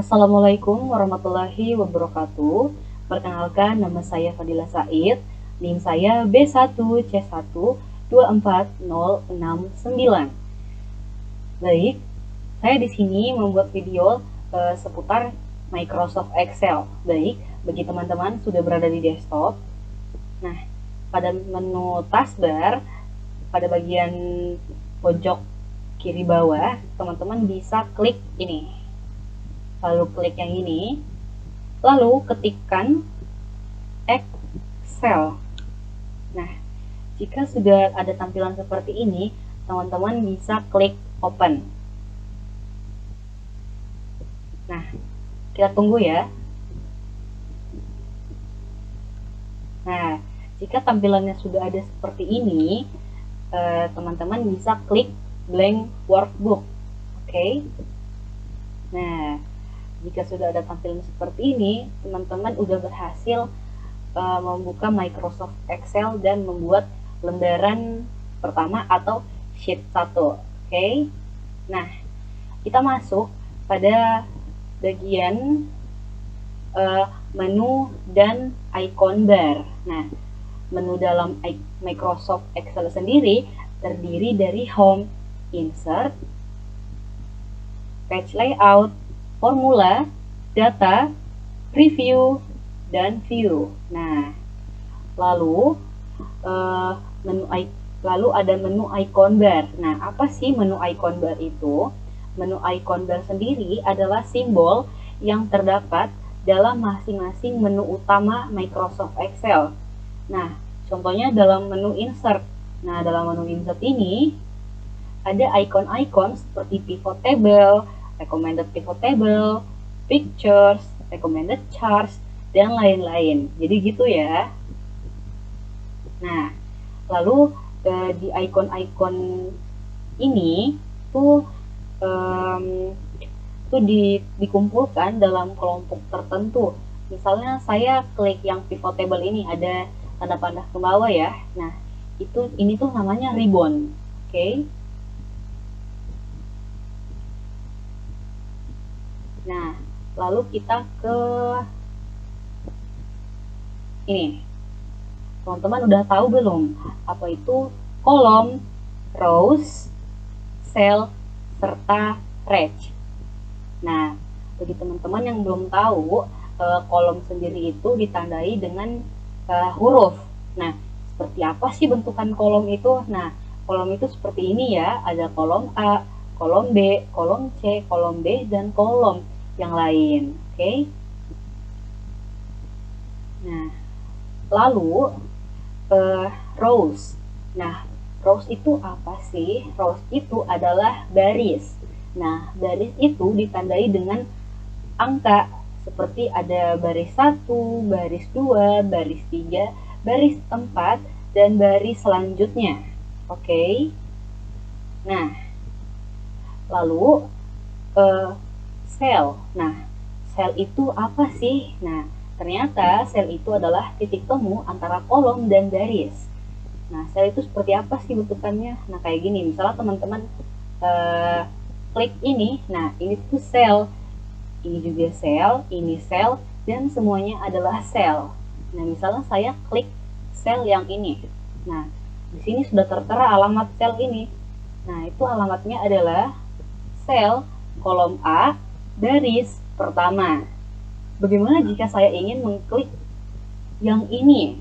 Assalamualaikum warahmatullahi wabarakatuh. Perkenalkan, nama saya Fadila Said. NIM saya B1C1240669. Baik, saya di sini membuat video seputar Microsoft Excel. Baik, bagi teman-teman sudah berada di desktop. Nah, pada menu taskbar, pada bagian pojok kiri bawah, teman-teman bisa klik ini. Lalu klik yang ini, lalu ketikkan Excel. Nah, jika sudah ada tampilan seperti ini, teman-teman bisa klik open. Nah, kita tunggu ya. Nah, jika tampilannya sudah ada seperti ini, teman-teman bisa klik blank workbook. Oke. Nah, jika sudah ada tampilan seperti ini, teman-teman udah berhasil membuka Microsoft Excel dan membuat lembaran pertama atau sheet 1. Oke. Nah, kita masuk pada bagian menu dan icon bar. Nah, menu dalam Microsoft Excel sendiri terdiri dari Home, Insert, Page Layout, Formula, Data, Preview, dan View. Nah, lalu ada menu icon bar. Nah, apa sih menu icon bar itu? Menu icon bar sendiri adalah simbol yang terdapat dalam masing-masing menu utama Microsoft Excel. Nah, contohnya dalam menu Insert. Nah, dalam menu Insert ini ada icon-icon seperti pivot table, recommended pivot table, pictures, recommended charts, dan lain-lain. Jadi gitu ya. Nah, lalu di icon-icon ini tuh dikumpulkan dalam kelompok tertentu. Misalnya saya klik yang pivot table ini, ada tanda panah ke bawah ya. Nah, ini tuh namanya ribbon. Oke. Nah, lalu kita ke ini. Teman-teman udah tahu belum apa itu kolom, rows, cell, serta range? Nah, bagi teman-teman yang belum tahu, kolom sendiri itu ditandai dengan huruf. Nah, seperti apa sih bentukan kolom itu? Nah, kolom itu seperti ini ya, ada kolom A, kolom B, kolom C, kolom D, dan kolom yang lain. Oke? Nah, lalu rows. Nah, rows itu apa sih? Rows itu adalah baris. Nah, baris itu ditandai dengan angka, seperti ada baris 1, baris 2, baris 3, baris 4, dan baris selanjutnya. Oke. Nah, lalu sel. Nah, sel itu apa sih? Nah, ternyata sel itu adalah titik temu antara kolom dan baris. Nah, sel itu seperti apa sih bentukannya? Nah, kayak gini. Misalnya teman-teman klik ini, nah ini tuh sel, ini juga sel, ini sel, dan semuanya adalah sel. Nah, misalnya saya klik sel yang ini. Nah, di sini sudah tertera alamat sel ini. Nah, itu alamatnya adalah sel kolom A, baris pertama. Bagaimana jika saya ingin mengklik yang ini?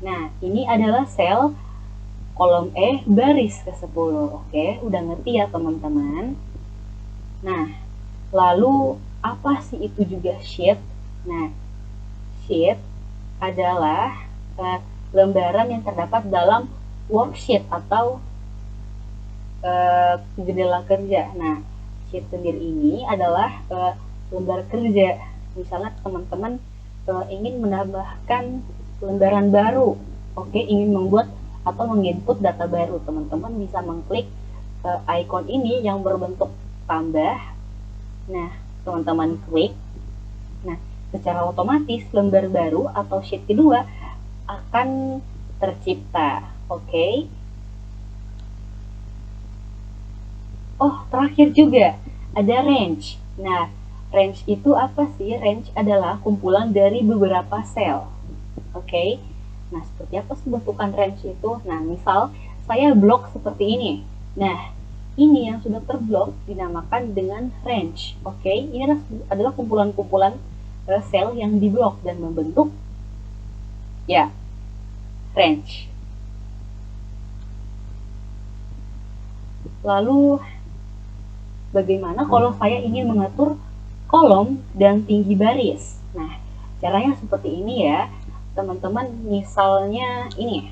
Nah, ini adalah sel kolom E, baris ke-10. Oke, udah ngerti ya teman-teman? Nah, lalu apa sih itu juga sheet? Nah, sheet adalah lembaran yang terdapat dalam worksheet atau jendela kerja. Nah, sheet sendiri ini adalah lembar kerja. Misalnya teman-teman ingin menambahkan lembaran baru, oke, ingin membuat atau menginput data baru, teman-teman bisa mengklik icon ini yang berbentuk tambah. Nah, teman-teman klik. Nah, secara otomatis lembar baru atau sheet kedua akan tercipta. Oke. Oh, terakhir juga ada range. Nah, range itu apa sih? Range adalah kumpulan dari beberapa sel. Oke. Nah, seperti apa sih bentukan range itu? Nah, misal saya blok seperti ini. Nah, ini yang sudah terblok dinamakan dengan range. Oke, ini adalah kumpulan-kumpulan sel yang diblok dan membentuk ya range. Lalu bagaimana kalau saya ingin mengatur kolom dan tinggi baris? Nah, caranya seperti ini ya, teman-teman. Misalnya ini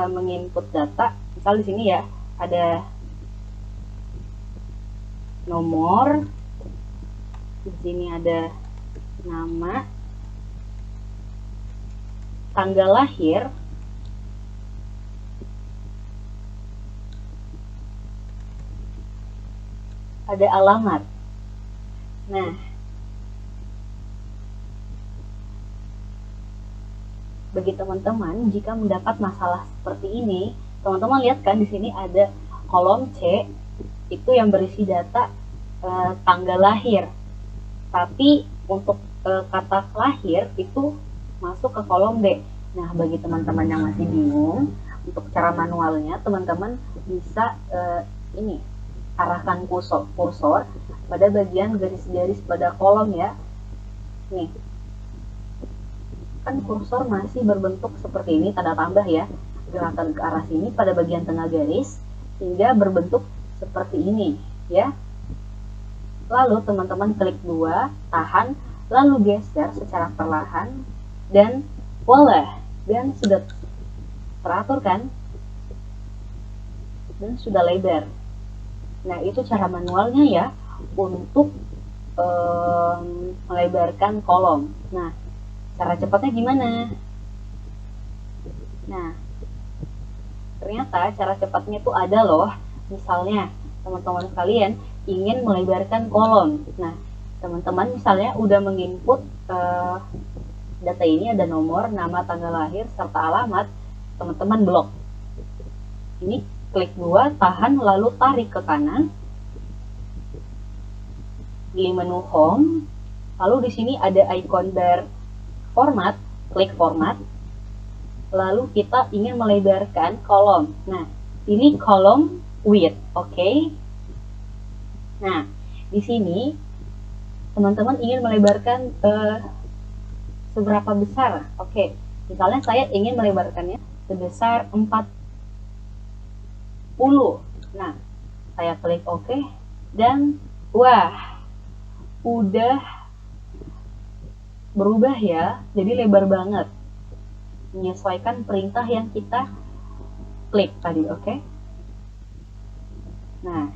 menginput data, misal di sini ya ada nomor, di sini ada nama, tanggal lahir, ada alamat. Nah, bagi teman-teman jika mendapat masalah seperti ini, teman-teman lihat kan di sini ada kolom C itu yang berisi data tanggal lahir. Tapi untuk kata lahir itu masuk ke kolom D. Nah, bagi teman-teman yang masih bingung, untuk cara manualnya teman-teman bisa ini arahkan kursor pada bagian garis-garis pada kolom ya. Nih, kan kursor masih berbentuk seperti ini, tanda tambah ya, gerakan ke arah sini pada bagian tengah garis hingga berbentuk seperti ini ya. Lalu teman-teman klik 2, tahan, lalu geser secara perlahan dan voila, dan sudah teratur kan, dan sudah lebar. Nah, itu cara manualnya ya untuk melebarkan kolom. Nah, cara cepatnya gimana? Nah, ternyata cara cepatnya itu ada loh. Misalnya, teman-teman sekalian ingin melebarkan kolom. Nah, teman-teman misalnya udah menginput data ini, ada nomor, nama, tanggal lahir, serta alamat, teman-teman blok. Ini klik 2, tahan, lalu tarik ke kanan. Di menu home, lalu di sini ada icon bar format, klik format. Lalu kita ingin melebarkan kolom. Nah, ini kolom width, oke. Nah, di sini teman-teman ingin melebarkan seberapa besar? Oke, misalnya saya ingin melebarkannya sebesar 40. Nah, saya klik OK dan wah, udah berubah ya, jadi lebar banget. Menyesuaikan perintah yang kita klik tadi, oke? Nah,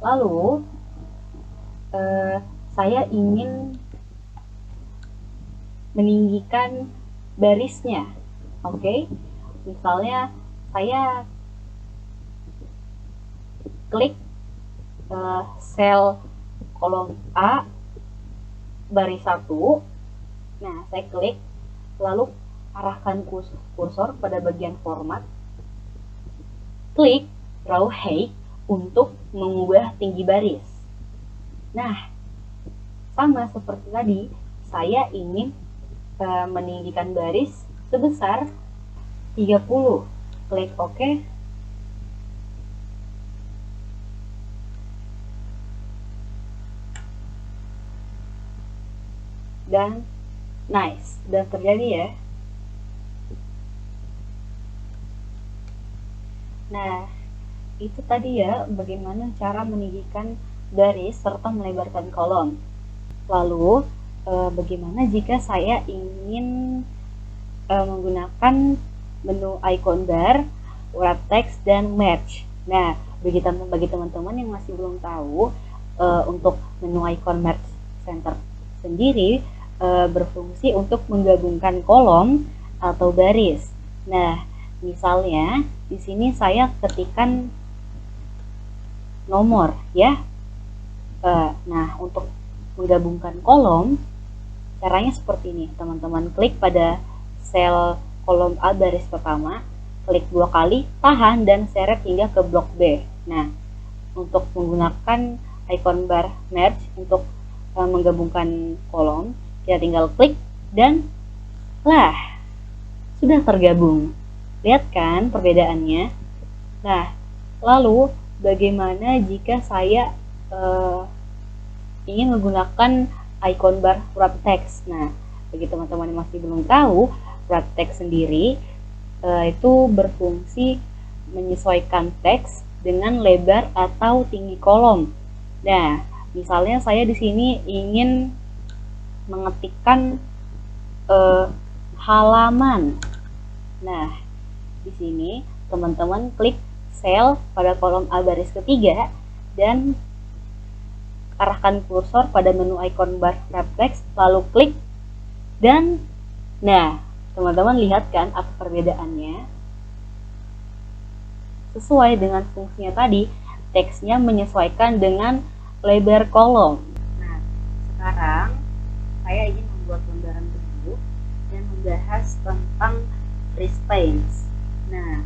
lalu saya ingin meninggikan barisnya, oke? Misalnya saya klik sel kolom A baris 1. Nah, saya klik, lalu arahkan kursor pada bagian format, klik row height untuk mengubah tinggi baris. Nah, sama seperti tadi, saya ingin meninggikan baris sebesar 30. Klik OK. Dan nice, dan terjadi ya. Nah, itu tadi ya bagaimana cara meninggikan baris serta melebarkan kolom. Lalu bagaimana jika saya ingin menggunakan menu icon bar, wrap text, dan merge. Nah, bagi teman-teman yang masih belum tahu, untuk menu icon merge center sendiri berfungsi untuk menggabungkan kolom atau baris. Nah, misalnya di sini saya ketikkan nomor ya. Nah, untuk menggabungkan kolom caranya seperti ini. Teman-teman klik pada sel kolom A baris pertama, klik 2 kali, tahan dan seret hingga ke blok B. Nah, untuk menggunakan icon bar merge untuk menggabungkan kolom. Kita tinggal klik dan lah, sudah tergabung. Lihat kan perbedaannya? Nah, lalu bagaimana jika saya ingin menggunakan icon bar wrap text? Nah, bagi teman-teman yang masih belum tahu, wrap text sendiri itu berfungsi menyesuaikan teks dengan lebar atau tinggi kolom. Nah, misalnya saya di sini ingin mengetikkan halaman. Nah, di sini teman-teman klik sel pada kolom A baris ketiga dan arahkan kursor pada menu icon bar wrap text, lalu klik dan nah, teman-teman lihat kan apa perbedaannya? Sesuai dengan fungsinya tadi, teksnya menyesuaikan dengan lebar kolom. Nah, sekarang saya ingin membuat lembaran baru dan membahas tentang Respaints. Nah,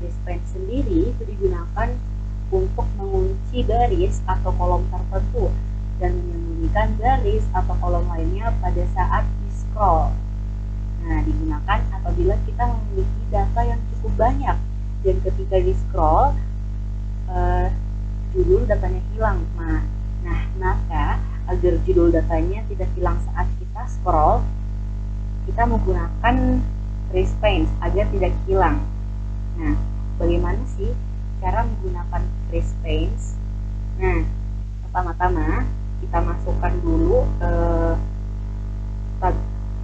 Respaints sendiri itu digunakan untuk mengunci baris atau kolom tertentu dan menyembunyikan baris atau kolom lainnya pada saat di-scroll. Nah, digunakan apabila kita memiliki data yang cukup banyak dan ketika di-scroll judul datanya hilang. Nah, maka agar judul datanya tidak hilang saat kita scroll, kita menggunakan Respaints agar tidak hilang. Nah, bagaimana sih cara menggunakan Respaints? Nah, pertama-tama kita masukkan dulu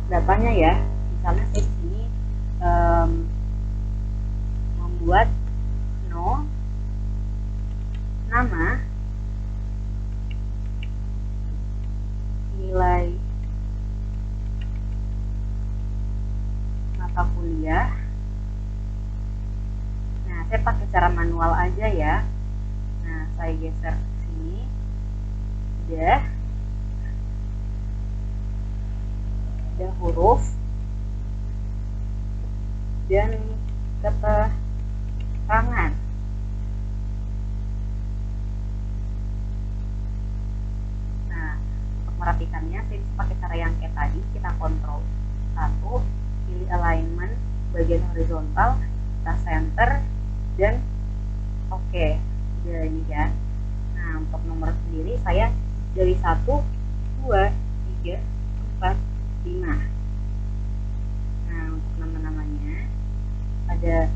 datanya ya. Misalnya saya di sini membuat nama, nilai mata kuliah. Nah, saya pakai cara manual aja ya. Nah, saya geser ke sini. Udah huruf dan keterangan. Nah, untuk merapikannya saya bisa pakai cara yang kayak tadi. Kita kontrol 1, pilih alignment bagian horizontal, kita center dan oke. Udah ini ya. Nah, untuk nomor sendiri saya dari 1, 2, 3, 4, 5. Nah, untuk nama-namanya ada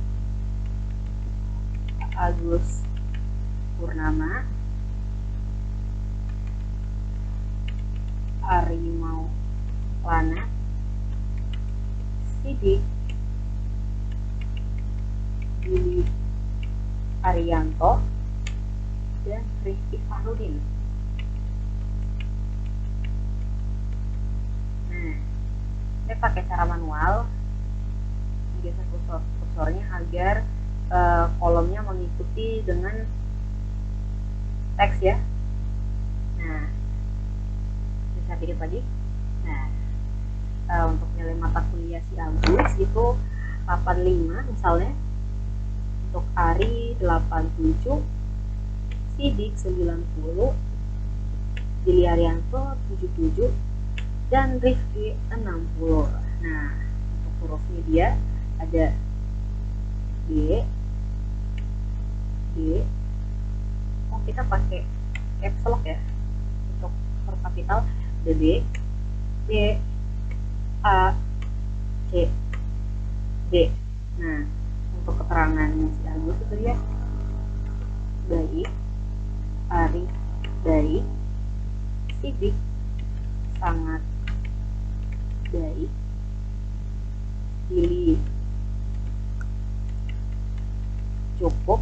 Agus Purnama, Arimau Lana, Sidik, Billy Arianto, dan Rifki Fahrudin. Nah, saya pakai cara manual menggeser kursornya agar kolomnya mengikuti dengan teks ya. Nah, bisa dikit lagi. Nah, untuk nilai mata kuliah si Agus itu 85 misalnya, untuk Ari 87, Sidik 90, Billy Arianto 77, dan Rifki 60. Nah, untuk hurufnya dia ada D. Oh, kita pakai caps lock ya. Untuk huruf kapital ada D, A, C, D. Nah, untuk keterangan si Agus itu dia baik, Ari baik, Sidik sangat baik, Billy cukup,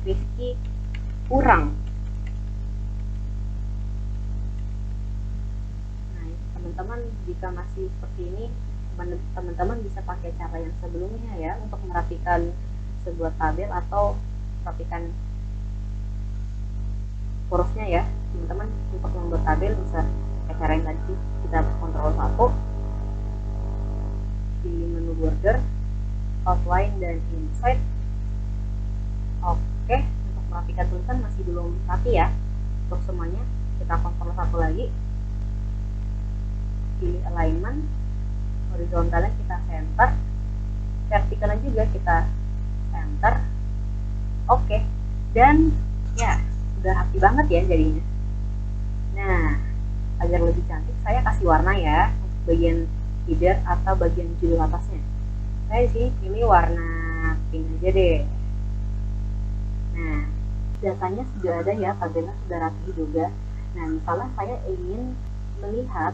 Rifki kurang. Nah, teman-teman jika masih seperti ini, teman-teman bisa pakai cara yang sebelumnya ya untuk merapikan sebuah tabel atau merapikan hurufnya ya. Teman-teman untuk membuat tabel bisa pakai cara yang tadi, kita kontrol 1, pilih menu border, outline dan inside. Oke, untuk merapikan tulisan masih belum rapi ya. untuk semuanya kita kontrol satu lagi, pilih alignment, horizontalnya kita center, vertikalnya juga kita center. Oke, dan ya udah rapi banget ya jadinya. Nah, agar lebih cantik saya kasih warna ya untuk bagian header atau bagian judul atasnya. Saya di sini pilih warna pink aja deh. Nah, datanya sudah ada ya, tabelnya sudah rapi juga. Nah, misalnya saya ingin melihat,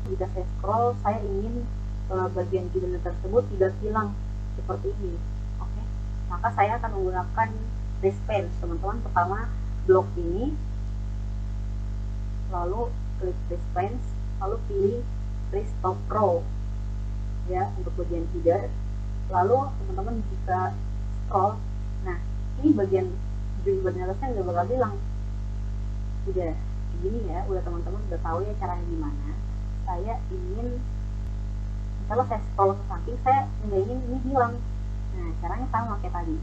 jika saya scroll, saya ingin bagian judulnya tersebut tidak hilang seperti ini. Oke, maka saya akan menggunakan Respawn. Teman-teman pertama blok ini, lalu klik Respawn, lalu pilih Restore Row ya untuk bagian header. Lalu teman-teman jika scroll, nah ini bagian bagian atasnya udah bakal hilang. Udah begini ya, udah teman-teman udah tahu ya caranya gimana. Saya ingin, misalnya saya scroll ke samping, saya nggak ingin ini hilang. Nah, caranya sama kayak tadi.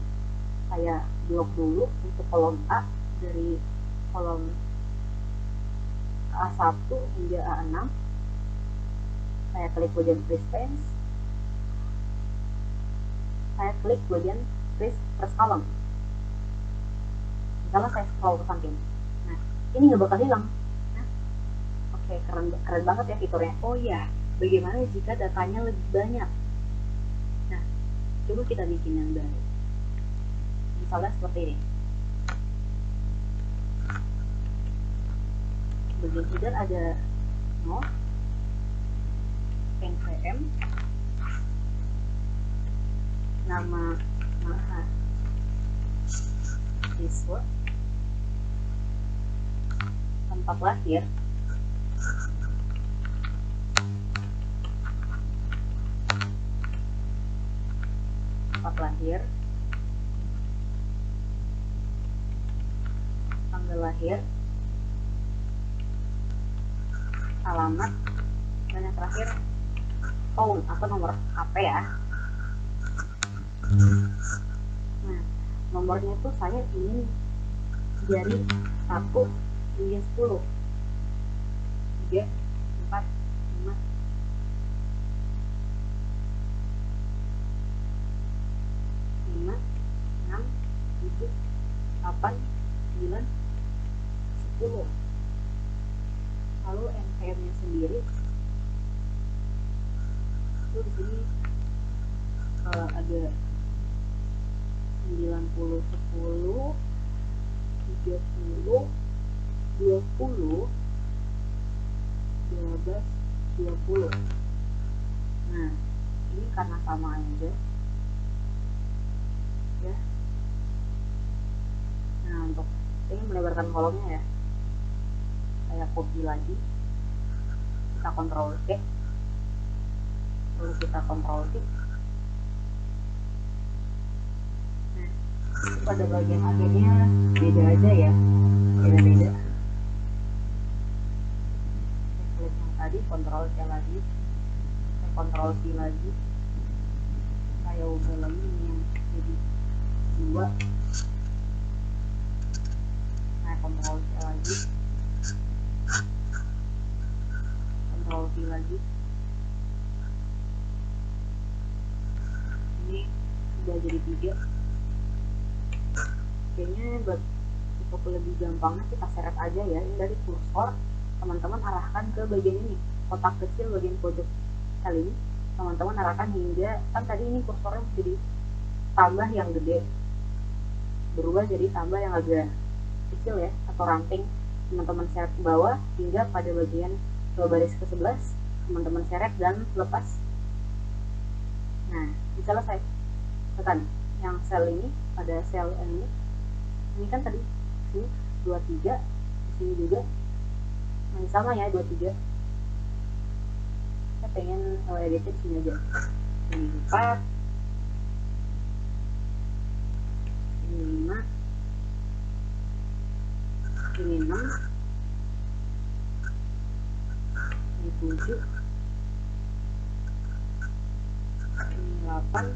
Saya blok dulu untuk kolom A, dari kolom A1 hingga A6. Saya klik bagian Freeze Space. Saya klik bagian Freeze First Column. Misalnya saya scroll ke samping. Nah, ini nggak bakal hilang. Nah, oke, keren banget ya fiturnya. Oh iya, bagaimana jika datanya lebih banyak? Nah, coba kita bikin yang baru. Misalnya seperti ini. Bagian header ada no, npm, nama mahasiswa, tempat lahir, tanggal lahir, alamat, dan yang terakhir phone atau nomor HP ya. Nah, nomornya itu saya ingin dari 1 hingga 10, 3, 4, 5, 5, 6, 7, 8, 9, 10. Lalu npm-nya sendiri itu di sini ada 90, 10, 30, 20, 12, 20. Nah, ini karena sama aja ya. Nah, untuk ini melebarkan kolomnya ya, saya copy lagi, kita Ctrl C, lalu kita Ctrl V. Nah, pada bagian akhirnya beda aja ya, beda-beda. Klik yang tadi, Ctrl C lagi, saya Ctrl V lagi, saya ubah lagi ini yang jadi 2, saya Ctrl C lagi, Ctrl V lagi. Ini sudah jadi 3. Kayaknya buat untuk lebih gampangnya kita seret aja ya. Ini dari kursor, teman-teman arahkan ke bagian ini, kotak kecil bagian pojok kali ini, teman-teman arahkan hingga, kan tadi ini kursornya jadi tambah yang gede, berubah jadi tambah yang agak kecil ya, atau ramping. Teman-teman seret ke bawah hingga pada bagian ke baris ke-11, teman-teman seret dan lepas. Nah, misalnya saya tekan yang sel ini, pada sel ini kan tadi sini 23, di sini juga masih sama ya 23. Saya pengen edit sini aja, ini 4, ini 5, ini 6, ini 7, ini 8,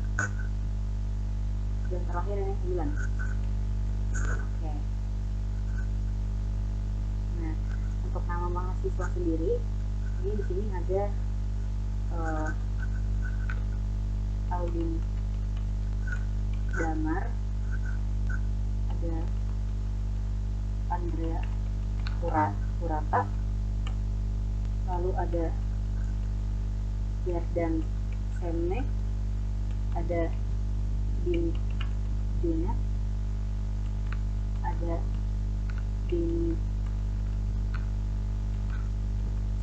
dan terakhir ini 9. Oke. untuk nama mahasiswa sendiri, ini di sini ada Aldin Damar, ada Andrea Purata, lalu ada Yardan Semnek, ada Din Junat, ada Din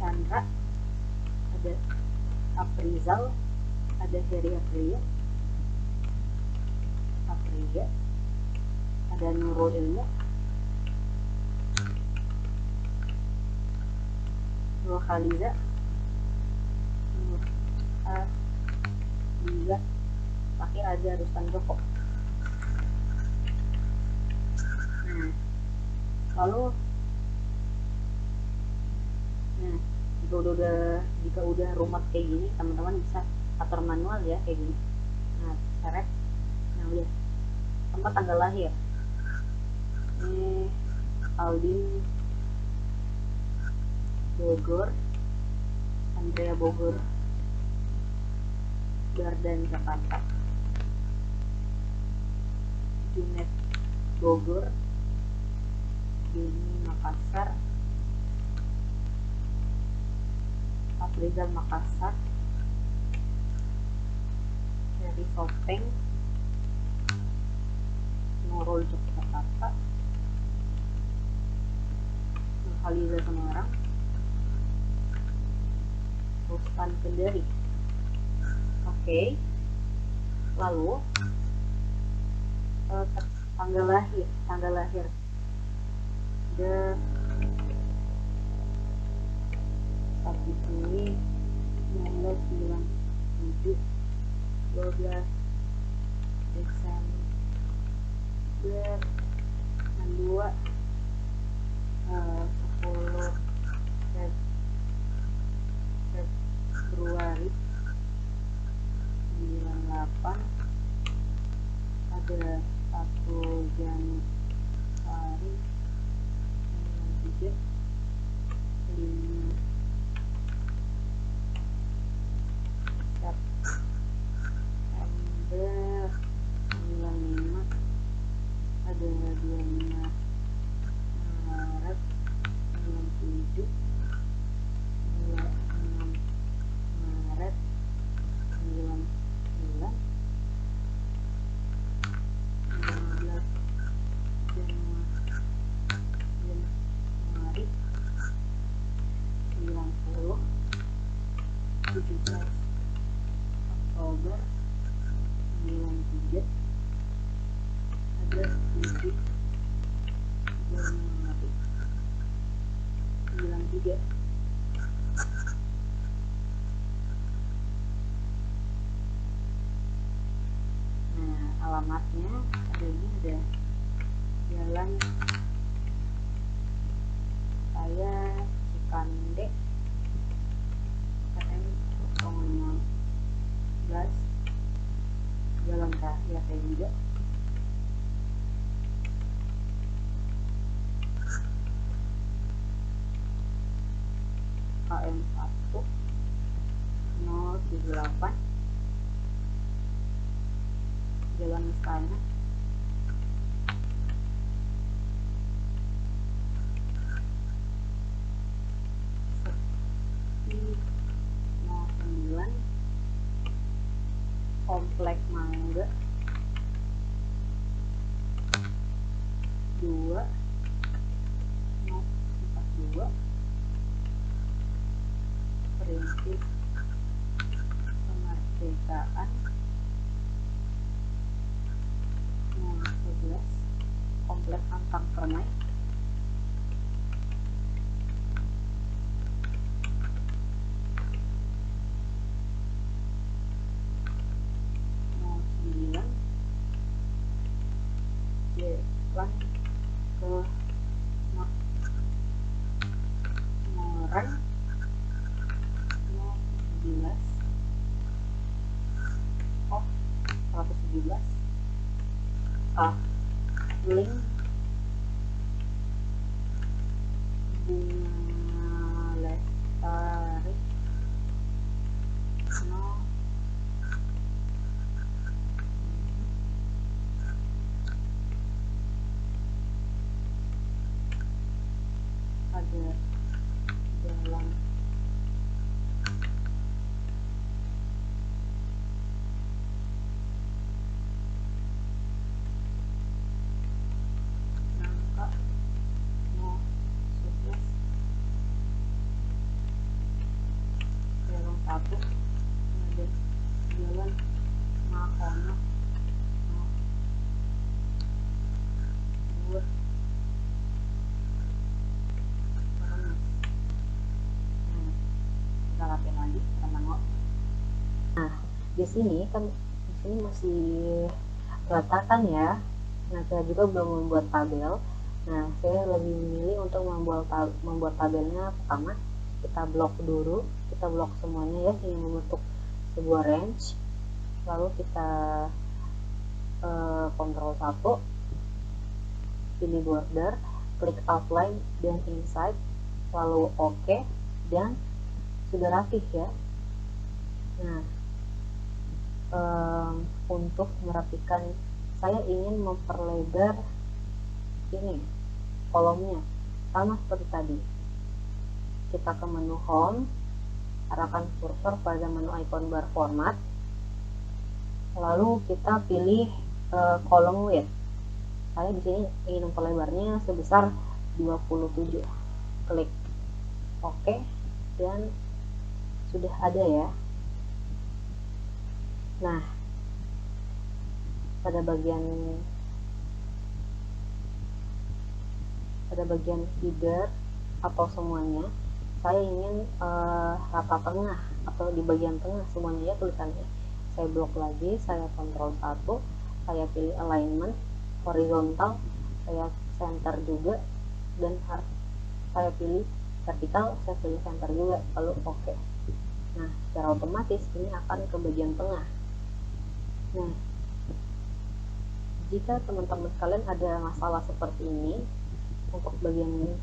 Chandra, ada Aprizal, ada Heri Aprilia, ada Nurul Ilmu, Nur Khaliza, Nur Aliza, Fakir Raja Rustan Joko. Nah, lalu jika udah rumat kayak gini, teman-teman bisa atur manual ya kayak gini. Nah, seret, nah lihat tempat tanggal lahir, ini Aldin Bogor, Andrea Bogor, Gardan Jakarta, Junet Bogor, Dini Makassar, Aprizal Makassar, dari Sopeng, Nurul Yogyakarta, Nur Khaliza Semarang, Rustan Kendari. Oke. Lalu tanggal lahir ada saat ini 1997, 12 Desember 62, 10 Februari 98, ada 1 Januari 93, 5 September 95, ada 25 Maret 97, 26 Maret 99, 15 Januari 90, 17 Oktober 93, ada 7 Januari 93. Nah, alamatnya ada ini, ada Jalan Raya Cikande, KM 016, Jalan Raya Tengga, KM 1078, Jalan Istana, Sepi 09, Komplek Mangga 2 42, Perintis Kemerdekaan 11, Komplek Antang Permai, Jalan ke Moran 11, oh 117, Link Bunga jalan nangka mau sukses jalan satu ada jalan Makono mau dua Terus. Kita latihan lagi teman-teman. Nah, di sini masih ratakan ya. Nah, saya juga belum membuat tabel. Nah, saya lebih memilih untuk membuat tabelnya. Pertama, kita blok dulu, kita blok semuanya ya, ini membentuk sebuah range. Lalu kita Ctrl 1, pilih border, klik outline dan inside, lalu OK, dan sudah rapih ya. Nah, untuk merapikan, saya ingin memperlebar ini kolomnya sama seperti tadi. Kita ke menu home, arahkan kursor pada menu icon bar format, lalu kita pilih kolom width. Saya di sini ingin memperlebarnya sebesar 27. Klik OK dan sudah ada ya. Nah, pada bagian header atau semuanya, saya ingin rata tengah atau di bagian tengah semuanya ya tulisannya. Saya blok lagi, saya Ctrl 1, saya pilih alignment horizontal, saya center juga, dan saya pilih vertikal, saya pilih center juga, lalu OK. Nah, secara otomatis ini akan ke bagian tengah. Nah, jika teman-teman sekalian ada masalah seperti ini untuk bagian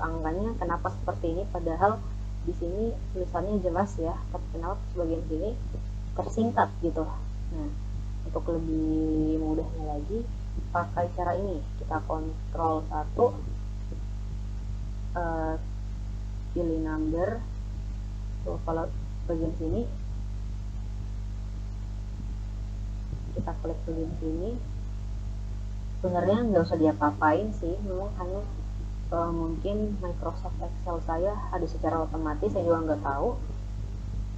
angkanya, kenapa seperti ini padahal di sini tulisannya jelas ya, tapi kenapa bagian sini tersingkat gitu. Nah, untuk lebih mudahnya lagi, pakai cara ini, kita Ctrl 1, pilih number. Tuh, kalau bagian sini kita klik bagian sini, sebenarnya nggak usah diapa-apain sih, memang hanya mungkin Microsoft Excel saya ada secara otomatis, saya juga nggak tahu.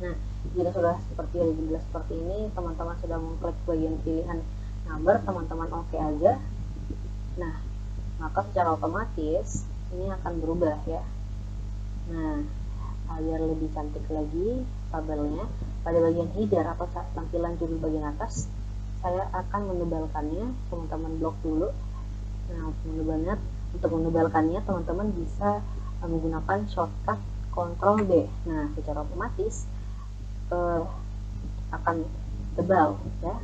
Nah, jika sudah seperti ini, teman-teman sudah mengklik bagian pilihan number, teman-teman OK aja. Nah, maka secara otomatis ini akan berubah ya. Nah, agar lebih cantik lagi tabelnya, pada bagian header atau tampilan judul bagian atas, saya akan menebalkannya. Teman-teman blok dulu. Nah, untuk menebalkannya teman-teman bisa menggunakan shortcut Ctrl D. Nah, secara otomatis akan tebal ya.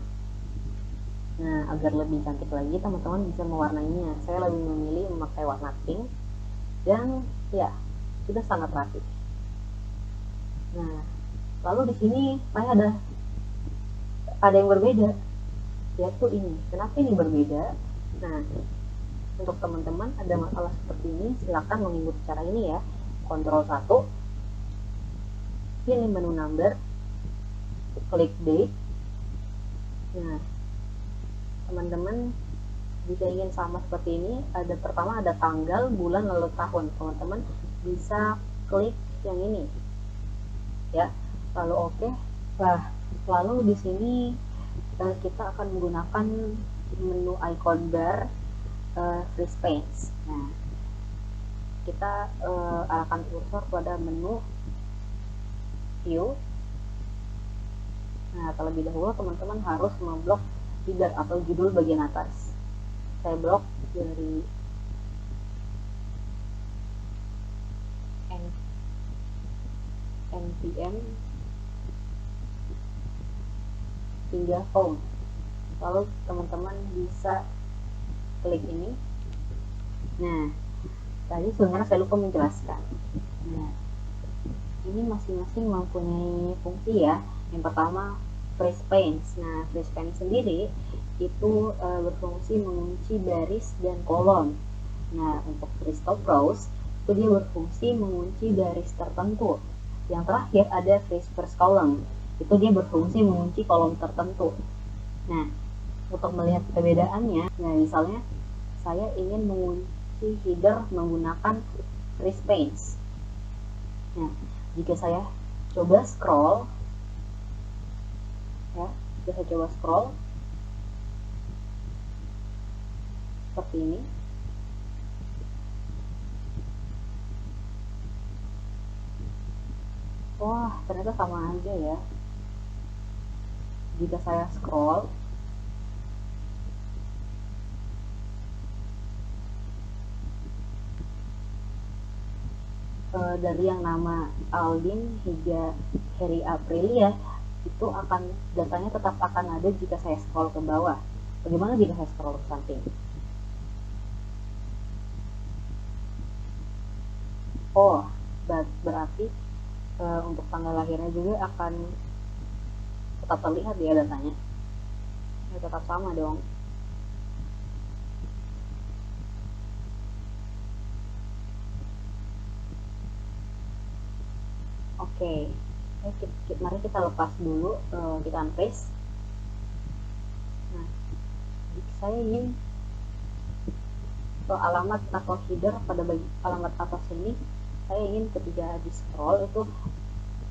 Nah, agar lebih cantik lagi, teman-teman bisa mewarnainya. Saya lebih memilih memakai warna pink, dan ya sudah sangat rapi. Nah, lalu di sini saya ada yang berbeda, yaitu ini. Kenapa ini berbeda? Nah, untuk teman-teman ada masalah seperti ini, silakan mengikuti cara ini ya. Ctrl 1, pilih menu number, klik date. Nah, teman-teman jika ingin sama seperti ini, pertama ada tanggal, bulan, lalu tahun. Teman-teman bisa klik yang ini ya, lalu OK. Nah, lalu di sini kita akan menggunakan menu icon bar free space. Nah, kita arahkan kursor pada menu view. Nah, terlebih dahulu teman-teman harus memblok header atau judul bagian atas. Saya blok dari npm hingga home. Lalu teman-teman bisa klik ini. Nah, tadi sebenarnya saya lupa menjelaskan. Nah, ini masing-masing mempunyai fungsi ya. Yang pertama free space. Nah, free space sendiri itu berfungsi mengunci baris dan kolom. Nah, untuk free stop rows itu dia berfungsi mengunci garis tertentu. Yang terakhir ada freeze first column, itu dia berfungsi mengunci kolom tertentu. Nah, untuk melihat perbedaannya, nah misalnya saya ingin mengunci header menggunakan freeze panes. Nah, jika saya coba scroll, ya, jika saya coba scroll seperti ini, wah ternyata sama aja ya. Jika saya scroll, dari yang nama Aldin hingga Harry Aprilia itu akan datanya tetap akan ada jika saya scroll ke bawah. Bagaimana jika saya scroll ke samping? Oh, berarti untuk tanggal lahirnya juga akan tetap terlihat ya datanya. Ya, tetap sama dong. Oke, mari kita lepas dulu, kita unpaste. Nah, saya ingin alamat atau header pada alamat atas ini, saya ingin ketika di scroll itu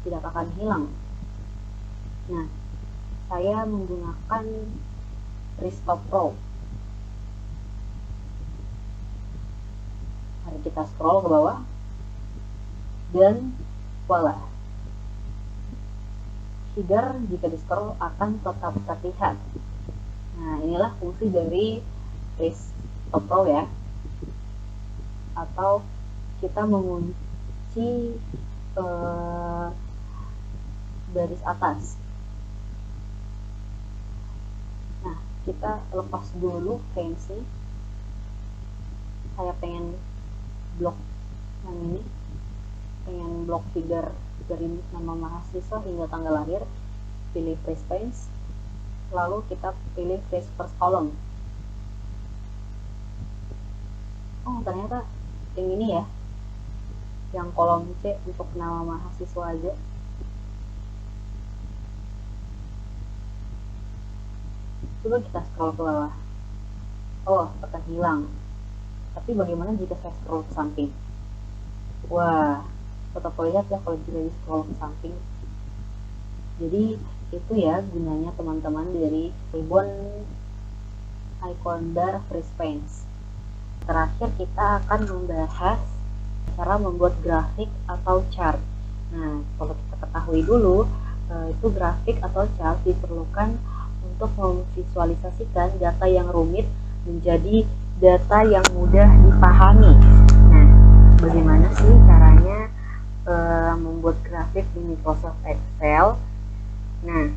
tidak akan hilang. Nah, saya menggunakan Restop Pro. Mari kita scroll ke bawah dan voila, header jika di scroll akan tetap terlihat. Nah, inilah fungsi dari Restop Pro ya, atau kita mengunci garis atas. Nah, kita lepas dulu fancy. Saya pengen blok yang ini, pengen blok header dari nama mahasiswa hingga tanggal lahir, pilih freeze panes, lalu kita pilih freeze first column. Oh, ternyata yang ini ya, yang kolom C untuk nama mahasiswa aja. Coba kita scroll ke bawah. Oh, akan hilang. Tapi bagaimana jika saya scroll ke samping? Wah, tetap terlihat ya kalau jika di scroll ke samping. Jadi itu ya gunanya teman-teman dari ribbon icon bar freeze panes. Terakhir kita akan membahas cara membuat grafik atau chart. Nah, kalau kita ketahui dulu, itu grafik atau chart diperlukan untuk memvisualisasikan data yang rumit menjadi data yang mudah dipahami. Nah, bagaimana sih caranya membuat grafik di Microsoft Excel? Nah,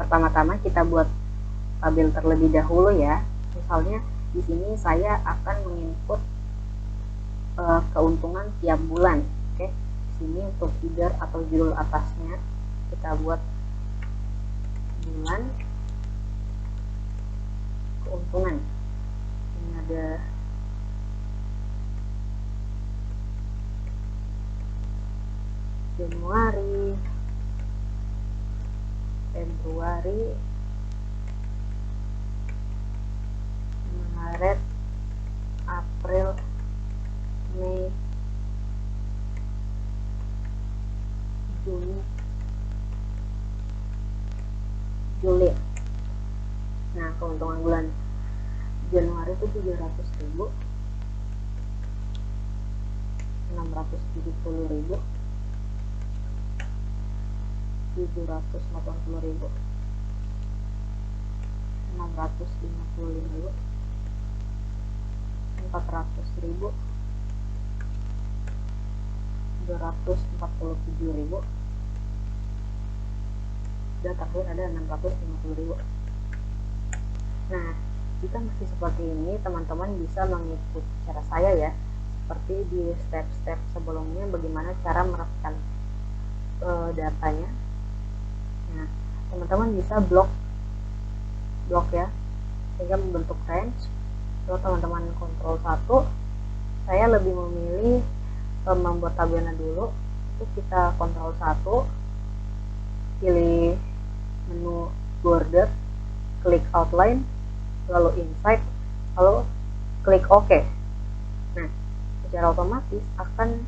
pertama-tama kita buat tabel terlebih dahulu ya. Misalnya di sini saya akan menginput keuntungan tiap bulan. Oke, di sini untuk header atau judul atasnya kita buat bulan keuntungan. Ini ada Januari, Februari, Maret, April, Mei, Juni, Juli. Nah, keuntungan bulan Januari itu 700.000, 670.000, 780.000, 655.000, 400.000, 247.000, dan terakhir ada 650.000. Nah, jika masih seperti ini, teman-teman bisa mengikuti cara saya ya, seperti di step-step sebelumnya bagaimana cara merapikan datanya. Nah, teman-teman bisa blok ya, sehingga membentuk range. Kalau teman-teman kontrol 1, saya lebih memilih membuat tabelnya dulu, itu kita Ctrl 1, pilih menu border, klik outline, lalu inside, lalu klik OK. Nah, secara otomatis akan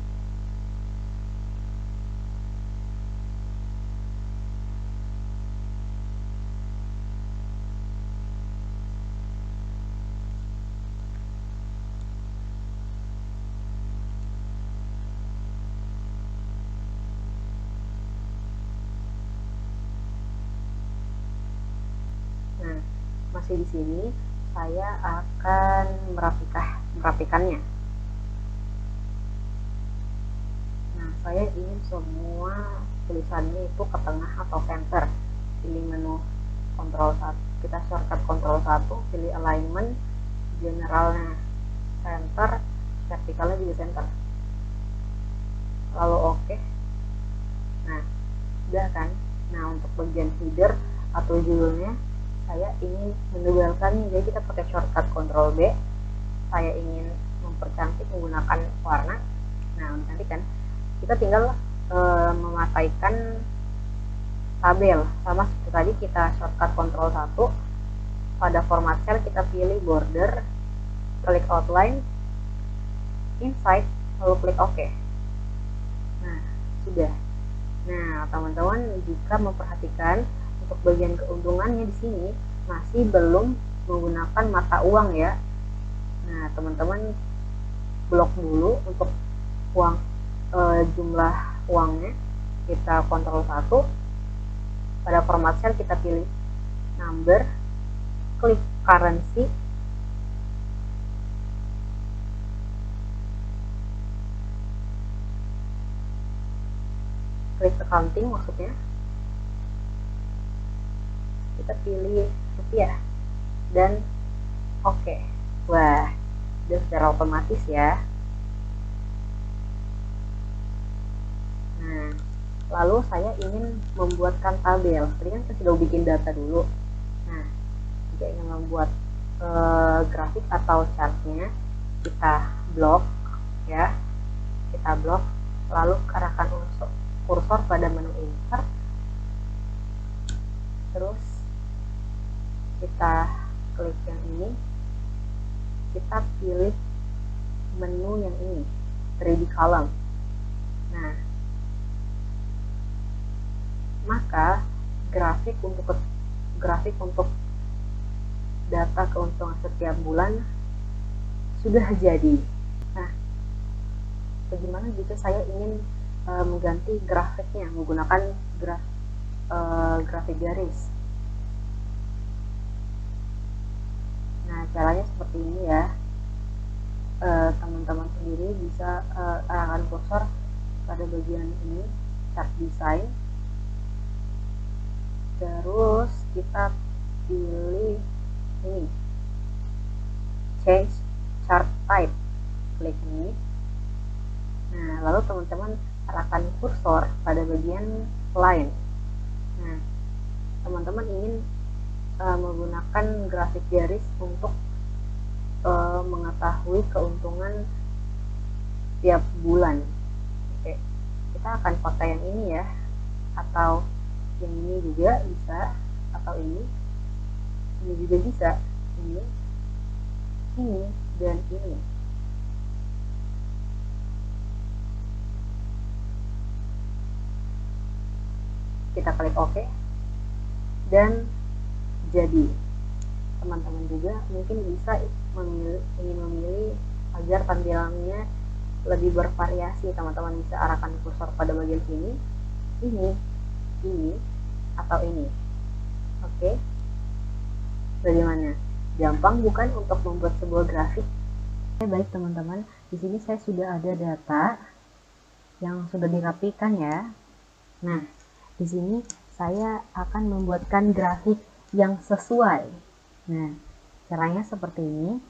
masih di sini saya akan merapikannya. Nah, saya ingin semua tulisannya itu ke tengah atau center. Pilih menu Ctrl 1, kita shortcut Ctrl 1, pilih alignment, generalnya center, vertikalnya juga center, lalu OK. Nah, udah kan. Nah, untuk bagian header atau judulnya saya ingin menebalkan, jadi kita pakai shortcut Ctrl B. Saya ingin mempercantik menggunakan warna. Nah, nanti kan kita tinggal memakaikan tabel sama seperti tadi, kita shortcut Ctrl 1, pada format cell kita pilih border, klik outline, inside, lalu klik OK. Nah, sudah. Nah, teman-teman jika memperhatikan untuk bagian keuntungannya di sini masih belum menggunakan mata uang ya. Nah, teman-teman blok dulu untuk uang, jumlah uangnya. Kita Ctrl 1, pada format cell kita pilih number, klik currency, klik accounting maksudnya, kita pilih rupiah dan OK. Wah, udah secara otomatis ya. Nah, lalu saya ingin membuatkan tabel. Tadi kan saya sudah bikin data dulu. Nah, jika ingin membuat grafik atau chartnya, kita blok ya, kita blok, lalu arahkan kursor pada menu insert, terus kita klik yang ini, kita pilih menu yang ini, 3D column. Nah, maka grafik untuk data keuntungan setiap bulan sudah jadi. Nah, bagaimana jika saya ingin mengganti grafiknya menggunakan grafik garis? Nah, caranya seperti ini ya. Teman-teman sendiri bisa arahkan kursor pada bagian ini, chart design, terus kita pilih ini, change chart type, klik ini. Nah, lalu teman-teman arahkan kursor pada bagian line. Nah, teman-teman ingin menggunakan grafik garis untuk mengetahui keuntungan tiap bulan. Oke, kita akan pakai yang ini ya, atau yang ini juga bisa, atau ini juga bisa, ini dan ini. Kita klik OK dan jadi. Teman-teman juga mungkin bisa ingin memilih agar tampilannya lebih bervariasi. Teman-teman bisa arahkan kursor pada bagian sini, ini atau ini. Oke, bagaimana? Gampang bukan untuk membuat sebuah grafik? Baik teman-teman, di sini saya sudah ada data yang sudah dirapikan ya. Nah, di sini saya akan membuatkan grafik yang sesuai. Nah, caranya seperti ini.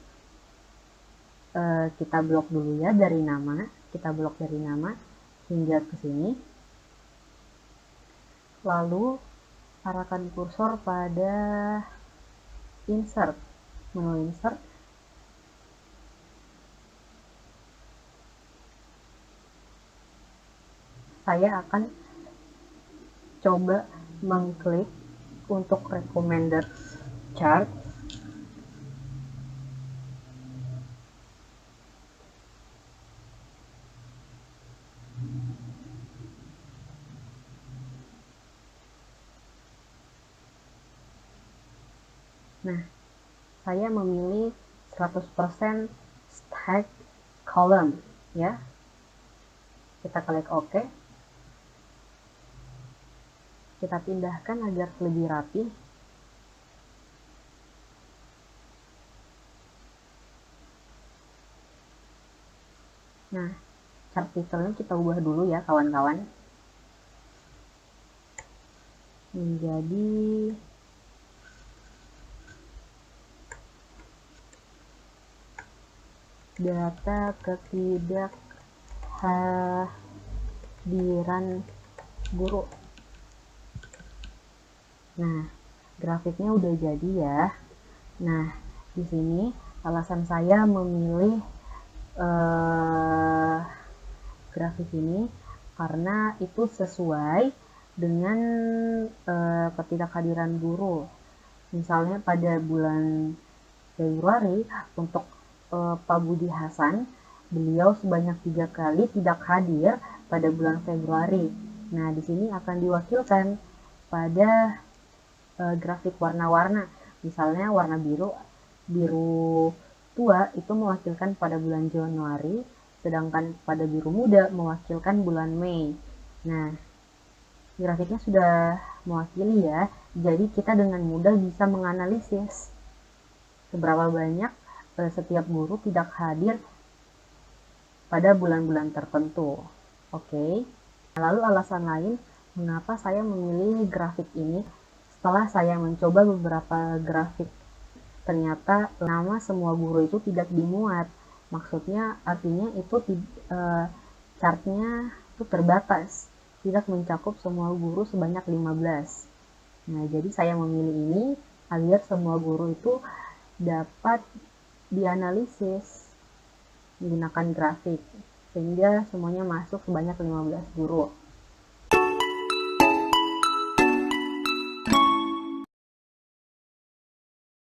Kita blok dulu ya dari nama, kita blok dari nama hingga ke sini. Lalu arahkan kursor pada insert, menu insert, saya akan coba mengklik untuk recommended chart. Nah, saya memilih 100% stack column ya. Kita klik OK. Kita pindahkan agar lebih rapi. Nah, chart titelnya kita ubah dulu ya kawan-kawan. Menjadi data ketidakhadiran guru. Nah, grafiknya udah jadi ya. Nah, di sini alasan saya memilih grafik ini karena itu sesuai dengan ketidakhadiran guru. Misalnya pada bulan Februari untuk Pak Budi Hasan, beliau sebanyak 3 kali tidak hadir pada bulan Februari. Nah, di sini akan diwakilkan pada grafik warna-warna. Misalnya warna biru tua itu mewakilkan pada bulan Januari, sedangkan pada biru muda mewakilkan bulan Mei. Nah, grafiknya sudah mewakili ya, jadi kita dengan mudah bisa menganalisis seberapa banyak setiap guru tidak hadir pada bulan-bulan tertentu. Oke. Lalu alasan lain mengapa saya memilih grafik ini, setelah saya mencoba beberapa grafik, ternyata nama semua guru itu tidak dimuat. Maksudnya artinya itu chartnya itu terbatas, tidak mencakup semua guru sebanyak 15. Nah, jadi saya memilih ini agar semua guru itu dapat dianalisis menggunakan grafik, sehingga semuanya masuk sebanyak 15 guru.